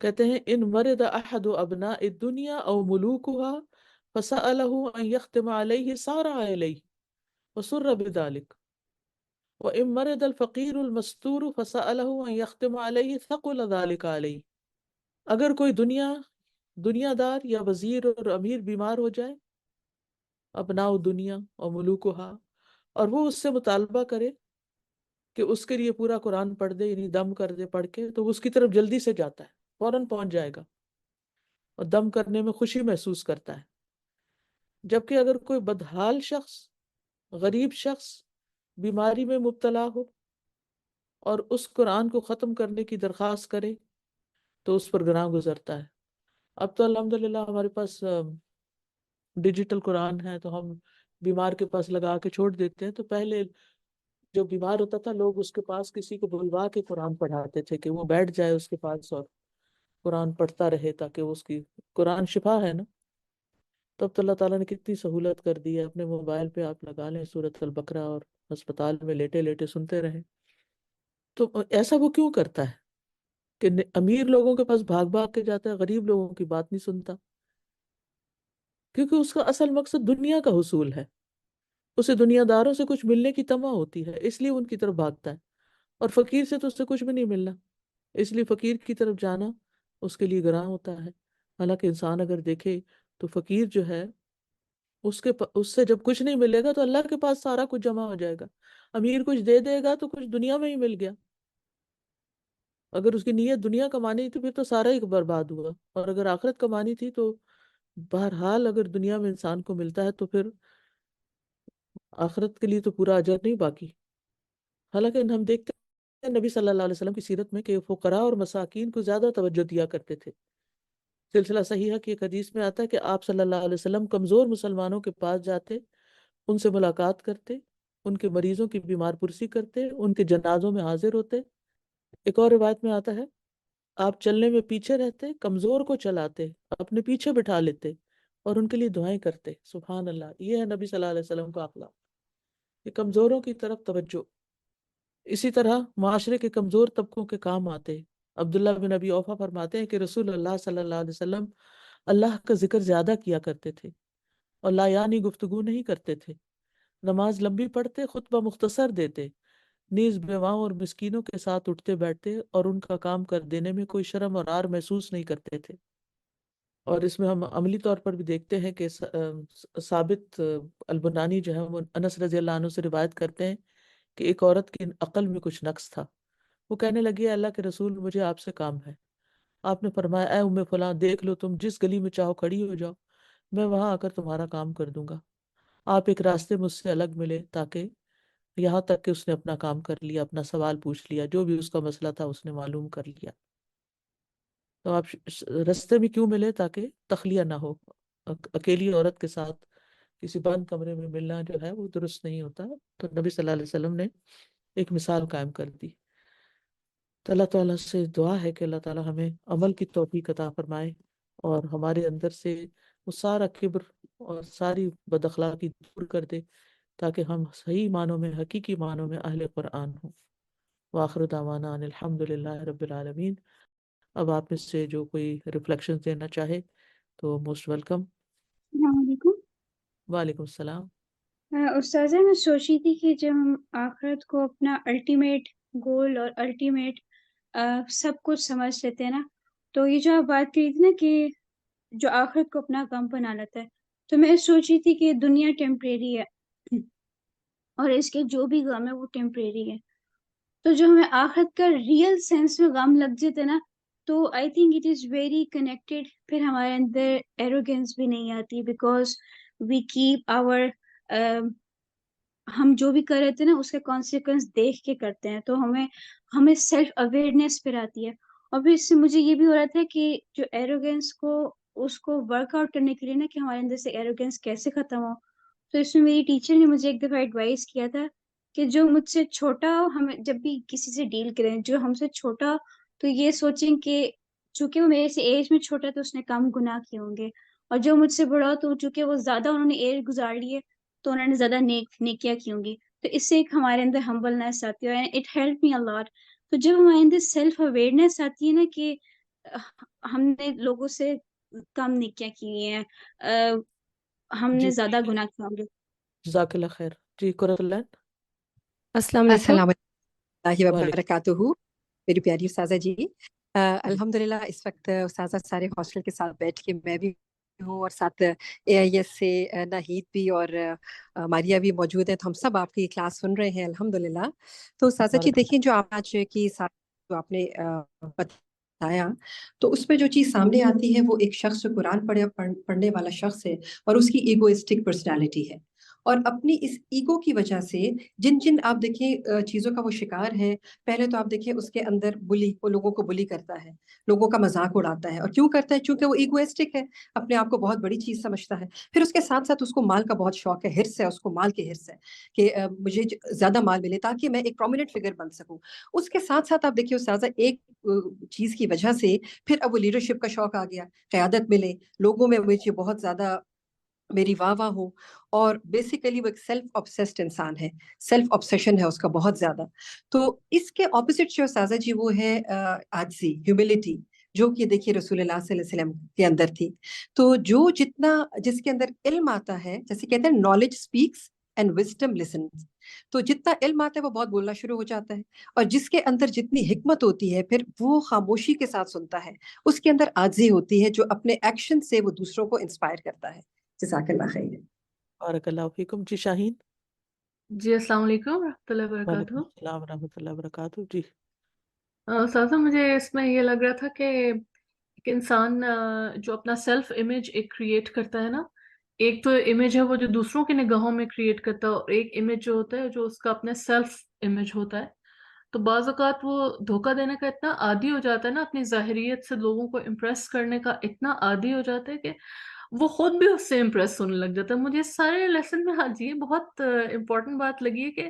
کہتے ہیں ان مرض احد ابناء الدنیا او ملوکها فسأله ان يختم عليه سارع عليه وسر بذلك وان مرض الفقير المستور فسأله ان يختم عليه ثقل ذلك عليه۔ اگر کوئی دنیا دار یا وزیر اور امیر بیمار ہو جائے، ابناء دنیا اور ملوکها، اور وہ اس سے مطالبہ کرے کہ اس کے لیے پورا قرآن پڑھ دے، یعنی دم کر دے پڑھ کے، تو وہ اس کی طرف جلدی سے جاتا ہے، فوراً پہنچ جائے گا اور دم کرنے میں خوشی محسوس کرتا ہے۔ جبکہ اگر کوئی بدحال شخص، غریب شخص بیماری میں مبتلا ہو اور اس قرآن کو ختم کرنے کی درخواست کرے تو اس پر گناہ گزرتا ہے۔ اب تو الحمدللہ ہمارے پاس ڈیجیٹل قرآن ہے تو ہم بیمار کے پاس لگا کے چھوڑ دیتے ہیں، تو پہلے جو بیمار ہوتا تھا لوگ اس کے پاس کسی کو بلوا کے قرآن پڑھاتے تھے کہ وہ بیٹھ جائے اس کے پاس اور قرآن پڑھتا رہے تاکہ اس کی قرآن شفا ہے نا۔ تو اب تو اللہ تعالیٰ نے کتنی سہولت کر دی ہے، اپنے موبائل پہ آپ لگا لیں سورۃ البقرہ اور ہسپتال میں لیٹے لیٹے سنتے رہیں۔ تو ایسا وہ کیوں کرتا ہے کہ امیر لوگوں کے پاس بھاگ بھاگ کے جاتا ہے، غریب لوگوں کی بات نہیں سنتا؟ کیونکہ اس کا اصل مقصد دنیا کا حصول ہے، اسے دنیا داروں سے کچھ ملنے کی طمع ہوتی ہے، اس لیے ان کی طرف بھاگتا ہے۔ اور فقیر سے تو اس سے کچھ بھی نہیں ملنا، اس لیے فقیر کی طرف جانا اس کے لیے گراں ہوتا ہے۔ حالانکہ انسان اگر دیکھے تو فقیر جو ہے اس سے جب کچھ نہیں ملے گا تو اللہ کے پاس سارا کچھ جمع ہو جائے گا۔ امیر کچھ دے دے گا تو کچھ دنیا میں ہی مل گیا، اگر اس کی نیت دنیا کمانی تھی پھر تو سارا ہی برباد ہوا، اور اگر آخرت کمانی تھی تو بہرحال اگر دنیا میں انسان کو ملتا ہے تو پھر آخرت کے لیے تو پورا اجر نہیں باقی۔ حالانکہ ہم دیکھتے ہیں نبی صلی اللہ علیہ وسلم کی سیرت میں کہ فقراء اور مساکین کو زیادہ توجہ دیا کرتے تھے۔ سلسلہ صحیحہ کی ایک حدیث میں آتا ہے کہ آپ صلی اللہ علیہ وسلم کمزور مسلمانوں کے پاس جاتے، ان سے ملاقات کرتے، ان کے مریضوں کی بیمار پرسی کرتے، ان کے جنازوں میں حاضر ہوتے۔ ایک اور روایت میں آتا ہے آپ چلنے میں پیچھے رہتے، کمزور کو چلاتے، اپنے پیچھے بٹھا لیتے اور ان کے لیے دعائیں کرتے۔ سبحان اللہ، یہ ہے نبی صلی اللہ علیہ وسلم کا اخلاق، کہ کمزوروں کی طرف توجہ۔ اسی طرح معاشرے کے کمزور طبقوں کے کام آتے۔ عبداللہ بن ابی اوفا فرماتے ہیں کہ رسول اللہ صلی اللہ علیہ وسلم اللہ کا ذکر زیادہ کیا کرتے تھے اور لا یعنی گفتگو نہیں کرتے تھے، نماز لمبی پڑھتے، خطبہ مختصر دیتے، نیز بیواؤں اور مسکینوں کے ساتھ اٹھتے بیٹھتے اور ان کا کام کر دینے میں کوئی شرم اور عار محسوس نہیں کرتے تھے۔ اور اس میں ہم عملی طور پر بھی دیکھتے ہیں کہ ثابت البنانی جو ہے وہ انس رضی اللہ عنہ سے روایت کرتے ہیں کہ ایک عورت کی عقل میں کچھ نقص تھا، وہ کہنے لگی اے اللہ کے رسول مجھے آپ سے کام ہے۔ آپ نے فرمایا اے ام فلاں دیکھ لو تم جس گلی میں چاہو کھڑی ہو جاؤ، میں وہاں آ کر تمہارا کام کر دوں گا۔ آپ ایک راستے مجھ سے الگ ملے، تاکہ یہاں تک کہ اس نے اپنا کام کر لیا، اپنا سوال پوچھ لیا، جو بھی اس کا مسئلہ تھا اس نے معلوم کر لیا۔ تو آپ راستے میں کیوں ملے؟ تاکہ تخلیہ نہ ہو، اکیلی عورت کے ساتھ کسی بند کمرے میں ملنا جو ہے وہ درست نہیں ہوتا۔ تو نبی صلی اللہ علیہ وسلم نے ایک مثال قائم کر دی۔ تو اللہ تعالیٰ سے دعا ہے کہ اللہ تعالیٰ ہمیں عمل کی توفیق عطا فرمائے اور ہمارے اندر سے وہ سارا کبر اور ساری بد اخلاقی دور کر دے، تاکہ ہم صحیح معنوں میں، حقیقی معنوں میں اہل قرآن ہوں۔ وآخر دعوانا ان الحمد للہ رب العالمین. اب آپ میں سے جو کوئی ریفلیکشن دینا چاہے تو موسٹ ویلکم. السلام علیکم. وعلیکم السلام. استاذہ میں سوچی تھی کہ جب ہم آخرت کو اپنا الٹیمیٹ گول اور الٹیمیٹ سب کچھ سمجھ لیتے ہیں نا، تو یہ جو آپ بات کری تھی نا کہ جو آخرت کو اپنا غم بنا لیتا ہے، تو میں سوچی تھی کہ دنیا ٹیمپریری ہے اور اس کے جو بھی غم ہے وہ ٹیمپریری ہے. تو جو ہمیں آخرت کا ریئل سینس میں غم لگ جاتے نا، تو I think it is very connected. پھر ہمارے اندر ایروگینس بھی نہیں آتی، بیکاز وی کیپ آور ہم جو بھی کر رہے تھے نا اس کے کانسیکوینس دیکھ کے کرتے ہیں، تو ہمیں سیلف اویئرنیس پھر آتی ہے. اور پھر اس سے مجھے یہ بھی ہو رہا تھا کہ جو ایروگینس کو اس کو ورک آؤٹ کرنے کے لیے نا، کہ ہمارے اندر سے ایروگینس کیسے ختم ہو، تو اس میں میری ٹیچر نے مجھے ایک دفعہ ایڈوائز کیا تھا کہ جو مجھ سے چھوٹا ہو، ہمیں جب بھی کسی سے ڈیل کریں جو ہم سے چھوٹا ہو، تو یہ سوچیں کہ چونکہ وہ میرے سے ایج میں چھوٹا ہے تو اس نے کم گناہ کیے ہوں گے، اور جو مجھ سے بڑا ہو تو چونکہ وہ زیادہ انہوں نے ایج گزار لی ہے تو انہوں نے زیادہ نیکیاں کی ہوں گی. تو اس سے ایک ہمارے اندر ہمبلنس آتی ہے، اٹ ہیلپ می الاٹ. تو جب ہمارے اندر سیلف اویئرنیس آتی ہے نا کہ ہم نے لوگوں سے کم نیکیاں کی ہیں، ہم نے جی زیادہ گناہ کیے ہوں گے. جزاک اللہ خیر. جی قرۃ اللہ. السلام علیکم. السلام اللہ وعلیکم. وبرکاتہ. میری پیاری استاذہ جی، الحمدللہ اس وقت استاذہ سارے ہاسٹل کے ساتھ بیٹھ کے میں بھی ہوں، اور ساتھ اے آئی ایس سے ناہید بھی اور ماریا بھی موجود ہیں، تو ہم سب آپ کی کلاس سن رہے ہیں الحمدللہ. تو استاذہ جی دیکھیں، جو آج کی جو آپ نے بتایا، تو اس میں جو چیز سامنے آتی ہے وہ ایک شخص جو قرآن پڑھنے والا شخص ہے اور اس کی ایگوئسٹک پرسنالٹی ہے، اور اپنی اس ایگو کی وجہ سے جن آپ دیکھیں چیزوں کا وہ شکار ہے. پہلے تو آپ دیکھیں اس کے اندر وہ لوگوں کو بلی کرتا ہے، لوگوں کا مذاق اڑاتا ہے. اور کیوں کرتا ہے؟ چونکہ وہ ایگوئسٹک ہے، اپنے آپ کو بہت بڑی چیز سمجھتا ہے. پھر اس کے ساتھ ساتھ اس کو مال کا بہت شوق ہے، ہرس ہے اس کو، مال کے ہرس ہے کہ مجھے زیادہ مال ملے تاکہ میں ایک پرومیننٹ فگر بن سکوں. اس کے ساتھ ساتھ آپ دیکھیے استاذہ ایک چیز کی وجہ سے پھر اب وہ لیڈرشپ کا شوق آ گیا، قیادت ملے، لوگوں میں مجھے بہت زیادہ میری واہ ہو. اور بیسیکلی وہ ایک سیلف آبسیسڈ انسان ہے، سیلف آبسیشن ہے اس کا بہت زیادہ. تو اس کے اپوزٹ جو استاذہ جی وہ ہے عاجزی، ہیوملٹی، جو کہ دیکھیے رسول اللہ صلی اللہ علیہ وسلم کے اندر تھی. تو جس کے اندر علم آتا ہے، جیسے کہتے ہیں نالج اسپیکس اینڈ وزڈم لسنز، تو جتنا علم آتا ہے وہ بہت بولنا شروع ہو جاتا ہے، اور جس کے اندر جتنی حکمت ہوتی ہے پھر وہ خاموشی کے ساتھ سنتا ہے. اس کے اندر عاجزی ہوتی ہے جو اپنے ایکشن سے وہ دوسروں کو انسپائر کرتا ہے. جزاک اللہ خیر. بارک اللہ فیکم. جی شاہین. جی السلام علیکم ورحمۃ اللہ وعلیکم وبرکاتہ. السلام ورحمۃ اللہ وبرکاتہ. جی استاذہ مجھے اس میں یہ لگ رہا تھا کہ ایک انسان جو اپنا سیلف امیج ایک کریٹ کرتا ہے نا، ایک تو امیج ہے وہ جو دوسروں کی نگاہوں میں کریٹ کرتا ہے، اور ایک امیج جو ہوتا ہے جو اس کا اپنا سیلف امیج ہوتا ہے. تو بعض اوقات وہ دھوکہ دینے کا اتنا عادی ہو جاتا ہے نا، اپنی ظاہریت سے لوگوں کو امپریس کرنے کا اتنا عادی ہو جاتا ہے کہ وہ خود بھی اس سے امپریس ہونے لگ جاتا ہے. مجھے اس سارے لیسن میں آج یہ بہت امپورٹنٹ بات لگی ہے کہ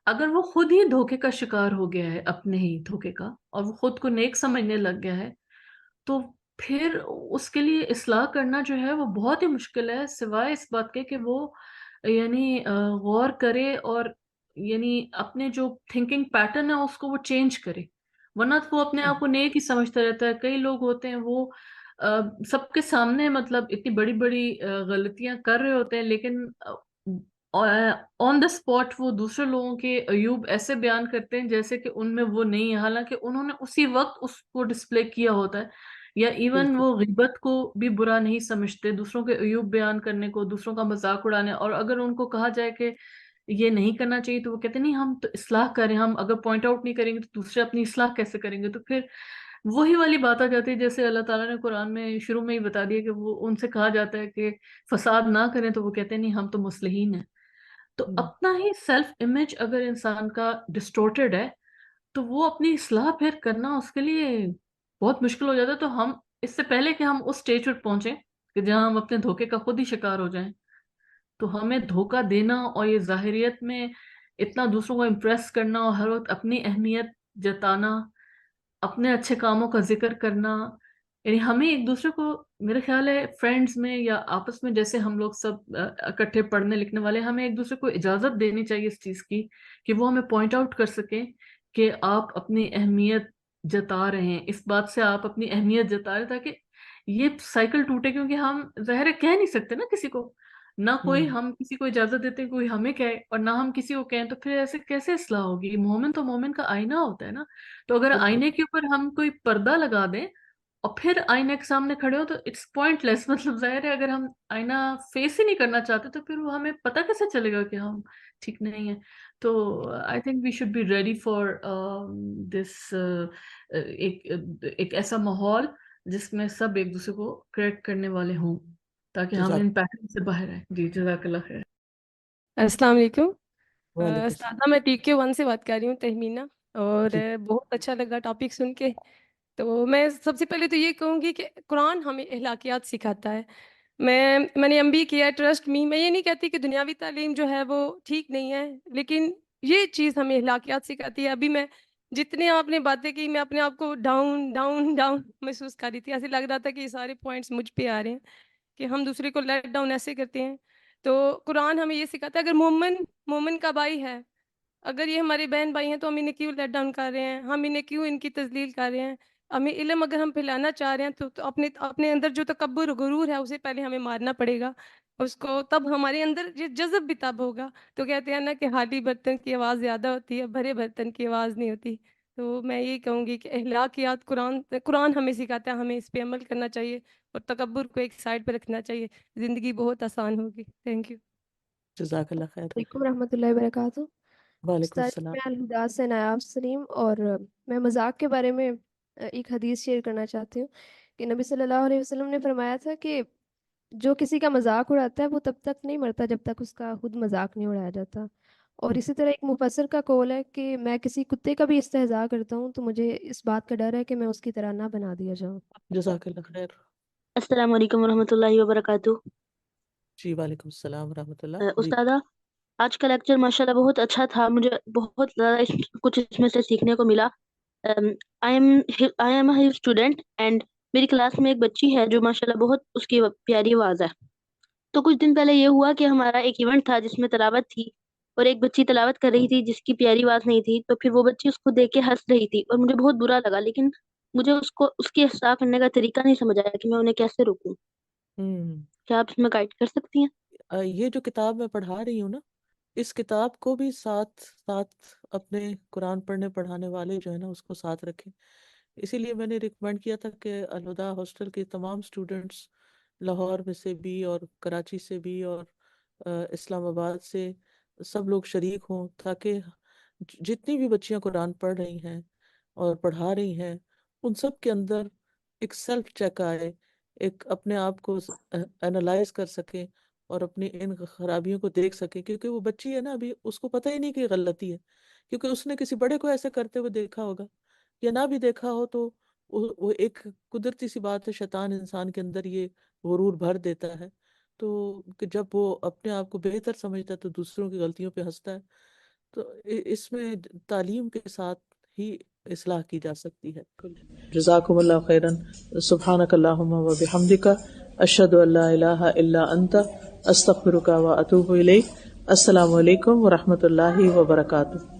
اگر وہ خود ہی دھوکے کا شکار ہو گیا ہے، اپنے ہی دھوکے کا، اور وہ خود کو نیک سمجھنے لگ گیا ہے، تو پھر اس کے لیے اصلاح کرنا جو ہے وہ بہت ہی مشکل ہے، سوائے اس بات کے کہ وہ یعنی غور کرے اور یعنی اپنے جو تھنکنگ پیٹرن ہے اس کو وہ چینج کرے، ورنہ تو وہ اپنے آپ کو نیک ہی سمجھتا رہتا ہے. کئی لوگ ہوتے ہیں وہ سب کے سامنے مطلب اتنی بڑی بڑی غلطیاں کر رہے ہوتے ہیں، لیکن آن دا اسپاٹ وہ دوسرے لوگوں کے عیوب ایسے بیان کرتے ہیں جیسے کہ ان میں وہ نہیں ہے، حالانکہ انہوں نے اسی وقت اس کو ڈسپلے کیا ہوتا ہے. یا ایون وہ غیبت کو بھی برا نہیں سمجھتے، دوسروں کے عیوب بیان کرنے کو، دوسروں کا مذاق اڑانے. اور اگر ان کو کہا جائے کہ یہ نہیں کرنا چاہیے تو وہ کہتے ہیں نہیں ہم تو اصلاح کریں، ہم اگر پوائنٹ آؤٹ نہیں کریں گے تو دوسرے اپنی اصلاح کیسے کریں گے. تو پھر وہی والی بات آ جاتی ہے جیسے اللہ تعالیٰ نے قرآن میں شروع میں ہی بتا دیا کہ وہ ان سے کہا جاتا ہے کہ فساد نہ کریں، تو وہ کہتے ہیں نہیں ہم تو مصلحین ہیں. تو اپنا ہی سیلف امیج اگر انسان کا ڈسٹورٹڈ ہے تو وہ اپنی اصلاح پھر کرنا اس کے لیے بہت مشکل ہو جاتا ہے. تو ہم اس سے پہلے کہ ہم اس سٹیج پر پہنچیں کہ جہاں ہم اپنے دھوکے کا خود ہی شکار ہو جائیں، تو ہمیں دھوکہ دینا اور یہ ظاہریت میں اتنا دوسروں کو امپریس کرنا اور ہر وقت اپنی اہمیت جتانا، اپنے اچھے کاموں کا ذکر کرنا، یعنی ہمیں ایک دوسرے کو، میرے خیال ہے فرینڈز میں یا آپس میں جیسے ہم لوگ سب اکٹھے پڑھنے لکھنے والے، ہمیں ایک دوسرے کو اجازت دینی چاہیے اس چیز کی کہ وہ ہمیں پوائنٹ آؤٹ کر سکیں کہ آپ اپنی اہمیت جتا رہے ہیں، اس بات سے آپ اپنی اہمیت جتا رہے تاکہ یہ سائیکل ٹوٹے، کیونکہ ہم ظاہر ہے کہہ نہیں سکتے نا کسی کو، نہ کوئی ہم کسی کو اجازت دیتے ہیں کوئی ہمیں کہے، اور نہ ہم کسی کو کہیں، تو پھر ایسے کیسے اصلاح ہوگی؟ مومن تو مومن کا آئینہ ہوتا ہے نا. تو اگر بالکل آئینے کے اوپر ہم کوئی پردہ لگا دیں اور پھر آئینے کے سامنے کھڑے ہو تو اٹس پوائنٹ لیس. مطلب ظاہر ہے اگر ہم آئینہ فیس ہی نہیں کرنا چاہتے تو پھر وہ ہمیں پتہ کیسے چلے گا کہ ہم ٹھیک نہیں ہیں. تو I think we should be ready for this, ایک ایسا ماحول جس میں سب ایک دوسرے کو کریکٹ کرنے والے ہوں تاکہ ہم جزاک ان پیٹرن سے باہر آئیں. جی جزاک اللہ خیر. السلام علیکم. وعلیکم السلام. استاذہ میں TQ1 سے بات کر رہی ہوں، تہمینہ، اور جی بہت اچھا لگا ٹاپک سن کے. تو میں سب سے پہلے تو یہ کہوں گی کہ قرآن ہمیں اخلاقیات سکھاتا ہے. میں نے MBA کیا ہے، ٹرسٹ می، میں یہ نہیں کہتی کہ دنیاوی تعلیم جو ہے وہ ٹھیک نہیں ہے، لیکن یہ چیز ہمیں اخلاقیات سکھاتی ہے. ابھی میں جتنے آپ نے باتیں کی میں اپنے آپ کو ڈاؤن ڈاؤن ڈاؤن محسوس کر رہی تھی. ایسے لگ رہا تھا کہ یہ سارے پوائنٹس مجھ پہ آ رہے ہیں کہ ہم دوسرے کو لیٹ ڈاؤن ایسے کرتے ہیں. تو قرآن ہمیں یہ سکھاتا ہے اگر مومن کا بھائی ہے، اگر یہ ہمارے بہن بھائی ہیں تو ہم انہیں کیوں لیٹ ڈاؤن کر رہے ہیں، ہم انہیں کیوں ان کی تذلیل کر رہے ہیں. ہمیں علم اگر ہم پھیلانا چاہ رہے ہیں تو اپنے اندر جو تکبر و غرور ہے اسے پہلے ہمیں مارنا پڑے گا اس کو، تب ہمارے اندر یہ جذب بھی تب ہوگا. تو کہتے ہیں نا کہ خالی برتن کی آواز زیادہ ہوتی ہے، بھرے برتن کی آواز نہیں ہوتی. تو میں یہ کہوں گی کہ اخلاقیات قرآن ہمیں سکھاتا ہے، ہمیں اس پہ عمل کرنا چاہیے اور تکبر کو ایک سائڈ پہ رکھنا چاہیے. زندگی بہت آسان ہوگی. Thank you. جزاک اللہ خیر. علیکم ورحمۃ اللہ وبرکاتہ. وعلیکم استاد السلام. میں الہدا سے نایاب سلیم، اور میں مذاق کے بارے میں ایک حدیث شیئر کرنا چاہتی ہوں کہ نبی صلی اللہ علیہ وسلم نے فرمایا تھا کہ جو کسی کا مذاق اڑاتا ہے وہ تب تک نہیں مرتا جب تک اس کا خود مذاق نہیں اڑایا جاتا. اور اسی طرح ایک مفسر کا قول ہے کہ میں کسی کتے کا بھی استہزاء کرتا ہوں تو مجھے اس بات کا ڈر ہے کہ میں اس کی طرح نہ بنا دیا جاؤں. جزاک اللہ خیر. السلام علیکم ورحمۃ اللہ وبرکاتہ. جی وعلیکم السلام ورحمۃ اللہ. جی استاذہ، آج کا لیکچر ماشاءاللہ بہت اچھا تھا، مجھے بہت زیادہ کچھ اس میں سے سیکھنے کو ملا. I am a student and میری کلاس میں ایک بچی ہے جو ماشاءاللہ بہت اس کی پیاری آواز ہے. تو کچھ دن پہلے یہ ہوا کہ ہمارا ایک ایونٹ تھا جس میں تلاوت تھی اور ایک بچی تلاوت کر رہی تھی جس کی پیاری آواز نہیں تھی. تو پھر وہ بچی اس کو دیکھ کے ہنس رہی تھی اور مجھے بہت برا لگا، لیکن مجھے اس کی اصلاح کرنے کا طریقہ نہیں سمجھ آیا کہ میں انہیں کیسے روکوں. ہم، کیا آپ اس میں گائیڈ کر سکتی ہیں؟ یہ جو کتاب میں پڑھا رہی ہوں نا، اس کتاب کو بھی ساتھ ساتھ اپنے قرآن پڑھنے پڑھانے والے جو ہے نا اس کو ساتھ رکھیں. اسی لیے میں نے ریکمینڈ کیا تھا کہ الہدا ہاسٹل کے تمام اسٹوڈنٹس لاہور میں سے بھی اور کراچی سے بھی اور اسلام آباد سے سب لوگ شریک ہوں، تاکہ جتنی بھی بچیاں قرآن پڑھ رہی ہیں اور پڑھا رہی ہیں ان سب کے اندر ایک سیلف چیک آئے، ایک اپنے آپ کو انالائز کر سکیں اور اپنی ان خرابیوں کو دیکھ سکیں. کیونکہ وہ بچی ہے نا، ابھی اس کو پتہ ہی نہیں کہ غلطی ہے، کیونکہ اس نے کسی بڑے کو ایسے کرتے ہوئے دیکھا ہوگا یا نہ بھی دیکھا ہو. تو وہ ایک قدرتی سی بات ہے، شیطان انسان کے اندر یہ غرور بھر دیتا ہے. تو کہ جب وہ اپنے آپ کو بہتر سمجھتا ہے تو دوسروں کی غلطیوں پہ ہنستا ہے. تو اس میں تعلیم کے ساتھ ہی اصلاح کی جا سکتی ہے. جزاکم اللہ خیرن. سبحانک اللہم و بحمدک، اشہد ان لا الہ الا انت، استغفرک و اتوب الیک. السلام علیکم ورحمۃ اللہ وبرکاتہ.